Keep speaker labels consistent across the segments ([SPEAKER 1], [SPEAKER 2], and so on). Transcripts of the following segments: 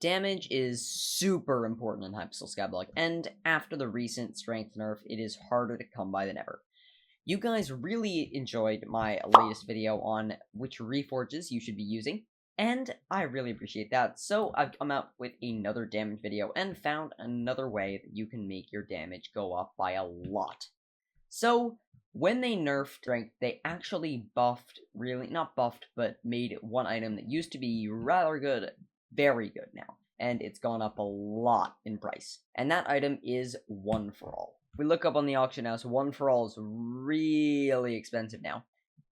[SPEAKER 1] Damage is super important in Hypixel Skyblock, and after the recent strength nerf, it is harder to come by than ever. You guys really enjoyed my latest video on which reforges you should be using, and I really appreciate that, so I've come out with another damage video and found another way that you can make your damage go up by a lot. So, when they nerfed strength, they actually buffed, not buffed, but made one item that used to be rather good, very good now, and it's gone up a lot in price. And that item is One For All. If we look up on the auction house, One For All is really expensive now,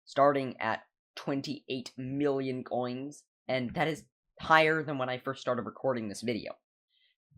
[SPEAKER 1] starting at 28 million coins, and that is higher than when I first started recording this video.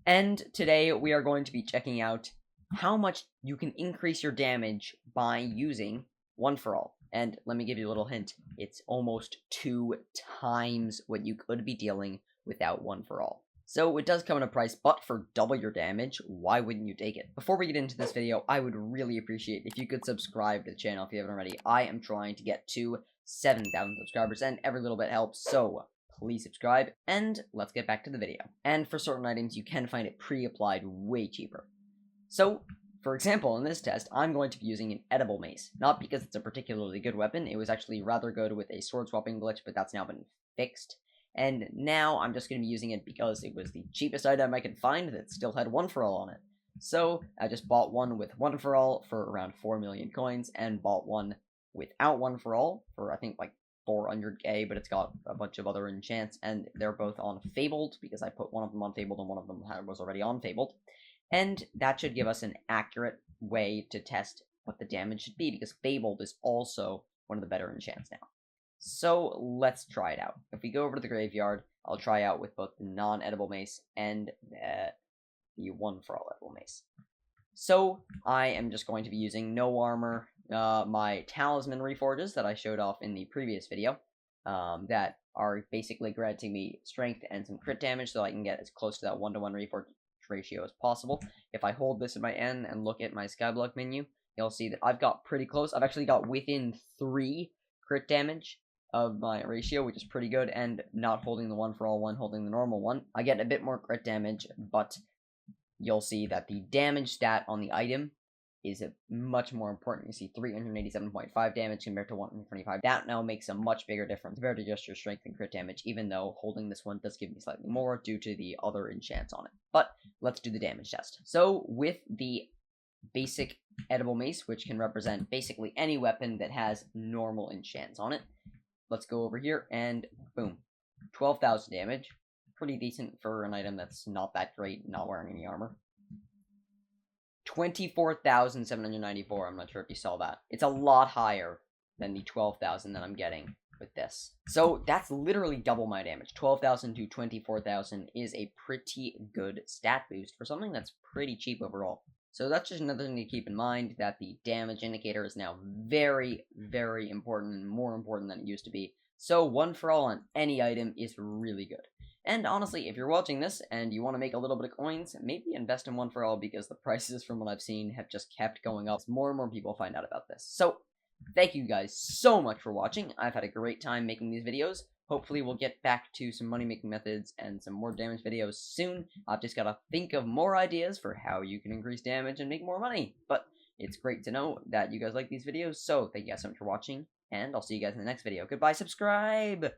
[SPEAKER 1] And today we are going to be checking out how much you can increase your damage by using One For All. And let me give you a little hint, it's almost 2 times what you could be dealing without One For All. So it does come at a price, but for double your damage, why wouldn't you take it? Before we get into this video, I would really appreciate if you could subscribe to the channel if you haven't already. I am trying to get to 7,000 subscribers, and every little bit helps, so please subscribe, and let's get back to the video. And for certain items, you can find it pre-applied way cheaper. So, for example, in this test, I'm going to be using an edible mace. Not because it's a particularly good weapon, it was actually rather good with a sword swapping glitch, but that's now been fixed. And now I'm just going to be using it because it was the cheapest item I could find that still had One For All on it. So, I just bought one with One For All for around 4 million coins, and bought one without One For All for, I think, like 400k, but it's got a bunch of other enchants, and they're both on Fabled, because I put one of them on Fabled and one of them was already on Fabled. And that should give us an accurate way to test what the damage should be, because Fabled is also one of the better enchants now. So let's try it out. If we go over to the graveyard, I'll try out with both the non-edible mace and the One For All edible mace. So I am just going to be using no armor, my talisman reforges that I showed off in the previous video, that are basically granting me strength and some crit damage so I can get as close to that 1-to-1 reforge ratio as possible. If I hold this in my N and look at my Skyblock menu, you'll see that I've got pretty close. I've actually got within 3 crit damage of my ratio, which is pretty good, and not holding the One For All one, holding the normal one. I get a bit more crit damage, but you'll see that the damage stat on the item is much more important. You see 387.5 damage compared to 125. That now makes a much bigger difference compared to just your strength and crit damage, even though holding this one does give me slightly more due to the other enchants on it. But let's do the damage test. So with the basic edible mace, which can represent basically any weapon that has normal enchants on it, let's go over here and boom, 12,000 damage. Pretty decent for an item that's not that great, not wearing any armor. 24,794, I'm not sure if you saw that. It's a lot higher than the 12,000 that I'm getting with this. So that's literally double my damage. 12,000 to 24,000 is a pretty good stat boost for something that's pretty cheap overall. So that's just another thing to keep in mind, that the damage indicator is now very important, and more important than it used to be. So One For All on any item is really good. And honestly, if you're watching this and you want to make a little bit of coins, maybe invest in One For All, because the prices from what I've seen have just kept going up. More and more people find out about this. So, thank you guys so much for watching. I've had a great time making these videos. Hopefully we'll get back to some money-making methods and some more damage videos soon. I've just got to think of more ideas for how you can increase damage and make more money. But it's great to know that you guys like these videos, so thank you guys so much for watching, and I'll see you guys in the next video. Goodbye, subscribe!